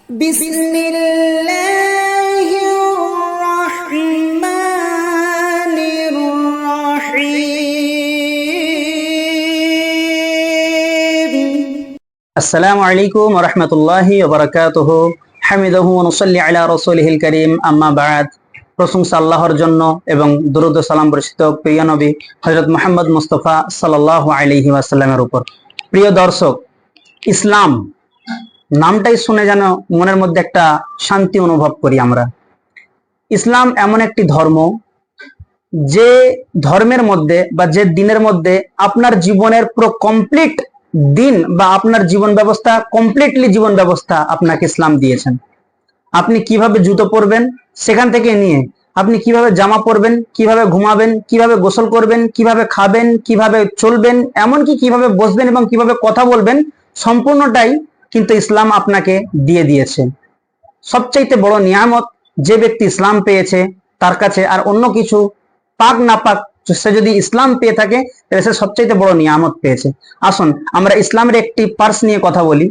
বিসমিল্লাহির রহমানির রহিম। আসসালামু আলাইকুম ওয়া রাহমাতুল্লাহি ওয়া বারাকাতুহু। হামিদাহু ওয়া নুসাল্লি আলা রাসূলিহিল কারীম, আম্মা বা'দ। প্রশংসা আল্লাহর জন্য এবং দরুদ ও সালাম বর্ষিত প্রিয় নবী হযরত মুহাম্মদ মুস্তাফা সাল্লাল্লাহু আলাইহি ওয়াসাল্লামের উপর। প্রিয় দর্শক, ইসলাম নামটাই শুনে যেন মনের মধ্যে একটা শান্তি অনুভব করি আমরা। ইসলাম এমন একটি ধর্ম, যে ধর্মের মধ্যে বা যে দিনের মধ্যে আপনার জীবনের পুরো কমপ্লিট দিন বা আপনার জীবন ব্যবস্থা, কমপ্লিটলি জীবন ব্যবস্থা আপনাকে ইসলাম দিয়েছেন। আপনি কিভাবে জুতো পরবেন সেখান থেকে নিয়ে আপনি কিভাবে জামা পরবেন, কিভাবে ঘুমাবেন, কিভাবে গোসল করবেন, কিভাবে খাবেন, কিভাবে চলবেন, এমনকি কিভাবে বসবেন এবং কিভাবে কথা বলবেন, সম্পূর্ণটাই কিন্তু ইসলাম আপনাকে দিয়ে দিয়েছে। সবচাইতে বড় নিয়ামত, যে ব্যক্তি ইসলাম পেয়েছে তার কাছে আর অন্য কিছু পাক না পাক, সে যদি ইসলাম পেয়ে থাকে তাহলে সে সবচাইতে বড় নিয়ামত পেয়েছে। আসুন আমরা ইসলামের একটি পার্স নিয়ে কথা বলি।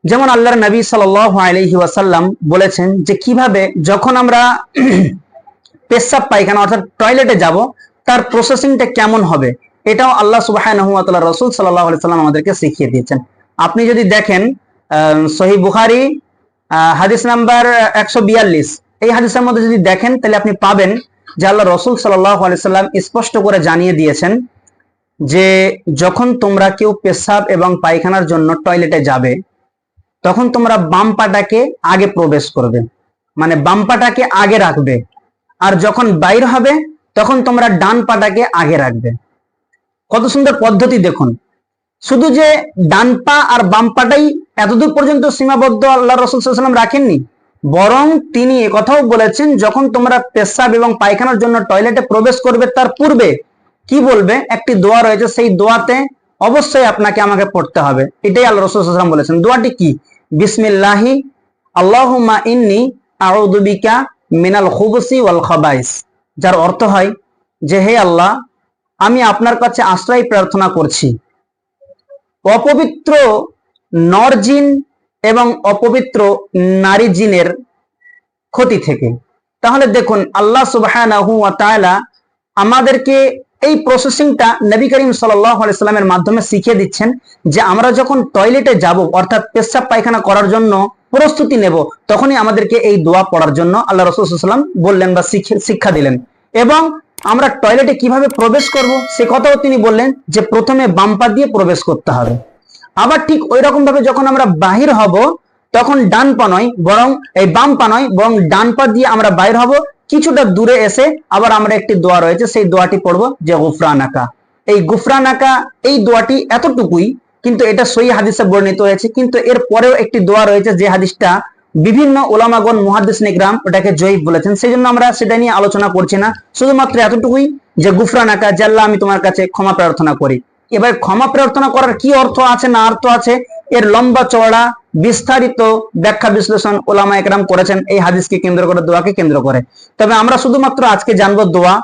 যেমন আল্লাহর নবী সাল্লাল্লাহু আলাইহি ওয়াসাল্লাম বলেছেন যে কিভাবে যখন আমরা পেশাব পায়খানা অর্থাৎ টয়লেটে যাব তার প্রসেসিংটা কেমন হবে, এটাও আল্লাহ সুবহানাহু ওয়া তাআলা রাসূল সাল্লাল্লাহু আলাইহি ওয়াসাল্লাম আমাদেরকে শিখিয়ে দিয়েছেন। আপনি যদি দেখেন সহিহ বুখারী হাদিস নাম্বার 142, এই হাদিসের মধ্যে যদি দেখেন তাহলে আপনি পাবেন যে আল্লাহ রাসূল সাল্লাল্লাহু আলাইহি ওয়াসাল্লাম স্পষ্ট করে জানিয়ে দিয়েছেন যে যখন তোমরা কেউ পেশাব এবং পায়খানার জন্য টয়লেটে যাবে তখন তোমরা বাম পাটাকে আগে প্রবেশ করবে, মানে বাম পাটাকে আগে রাখবে, আর যখন বাইর হবে তখন তোমরা ডান পাটাকে আগে রাখবে। কত সুন্দর পদ্ধতি দেখুন। শুধু যে ডান পা আর বাম পাটাই এতদূর পর্যন্ত সীমাবদ্ধ আল্লাহ রাসূল সাল্লাল্লাহু আলাইহি ওয়াসাল্লাম রাখেননি, বরং তিনি একথাও বলেছেন যখন তোমরা পেশাব এবং পায়খানার জন্য টয়লেটে প্রবেশ করবে তার পূর্বে কি বলবে, একটি দোয়া রয়েছে, সেই দোয়াতে অবশ্যই আপনাকে আমাকে পড়তে হবে। এটাই আল্লাহ রাসূল সাল্লাল্লাহু আলাইহি ওয়াসাল্লাম বলেছেন। দোয়াটি কি? বিসমিল্লাহি আল্লাহুম্মা ইন্নী আউযু বিকা মিনাল খুবুসি ওয়াল খাবাইস, যার অর্থ হয় যে হে আল্লাহ, আমি আপনার কাছে আশ্রয় প্রার্থনা করছি অপবিত্র নর জিন এবং অপবিত্র নারী জিনের ক্ষতি থেকে। তাহলে দেখুন আল্লাহ সুবহানাহু ওয়া তাআলা আমাদেরকে এই প্রসেসিংটা নবী করিম সাল্লাল্লাহু আলাইহি সাল্লামের মাধ্যমে শিখিয়ে দিচ্ছেন যে আমরা যখন টয়লেটে যাব অর্থাৎ পেশাব পায়খানা করার জন্য প্রস্তুতি নেব তখনই আমাদেরকে এই দোয়া পড়ার জন্য আল্লাহ রাসূল সাল্লাল্লাহু আলাইহি ওয়াসাল্লাম বললেন বা শিক্ষা দিলেন। এবং আমরা টয়লেটে কিভাবে প্রবেশ করব সে কথাও তিনি বললেন যে প্রথমে বাম পা দিয়ে প্রবেশ করতে হবে। আবার ঠিক ওই রকম ভাবে যখন আমরা বাহির হব তখন ডান পা নয় বরং এই বাম পা নয় বরং ডান পা দিয়ে আমরা বাইর হব। কিছুটা দূরে এসে আবার আমরা একটি দোয়া রয়েছে, সেই দোয়াটি পড়বো যে গুফরানাকা। এই গুফরানাকা এই দোয়াটি এতটুকুই, কিন্তু এটা সহিহ হাদিসে বর্ণিত হয়েছে। কিন্তু এর পরেও একটি দোয়া রয়েছে যে হাদিসটা বিভিন্ন ওলামাগণ মুহাদ্দিসিন ইকরাম ওটাকে জয়ীফ বলেছেন, সেই জন্য আমরা সেটা নিয়ে আলোচনা করছি না। শুধুমাত্র এতটুকুই যে গুফরানাকা, যে আল্লাহ আমি তোমার কাছে ক্ষমা প্রার্থনা করি। এবার ক্ষমা প্রার্থনা করার কি অর্থ আছে না অর্থ আছে, এর লম্বা চওড়া বিস্তারিত ব্যাখ্যা বিশ্লেষণ ওলামা একরাম করেছেন এই হাদিসকে কেন্দ্র করে, দোয়াকে কেন্দ্র করে। তবে আমরা শুধুমাত্র আজকে জানবো দোয়া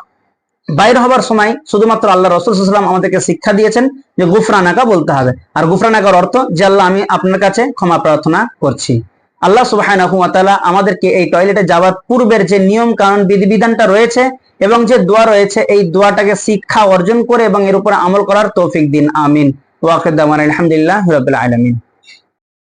বাইর হবার সময় শুধুমাত্র আল্লাহ রাসূল সাল্লাল্লাহু আলাইহি ওয়াসাল্লাম আমাদেরকে শিক্ষা দিয়েছেন যে গুফরানাকা বলতে হবে। আর গুফরানাকার অর্থ যে আল্লাহ আমি আপনার কাছে ক্ষমা প্রার্থনা করছি। আল্লাহ সুবহানাহু ওয়া তাআলা আমাদেরকে এই টয়লেটে যাওয়ার পূর্বের যে নিয়ম কানুন বিধিবিধানটা রয়েছে এবং যে দোয়া রয়েছে এই দোয়াটাকে শিক্ষা অর্জন করে এবং এর উপর আমল করার তৌফিক দিন। আমিন। ওয়া আখিরু দাওয়ানা আলহামদুলিল্লাহি রাব্বিল আলামিন।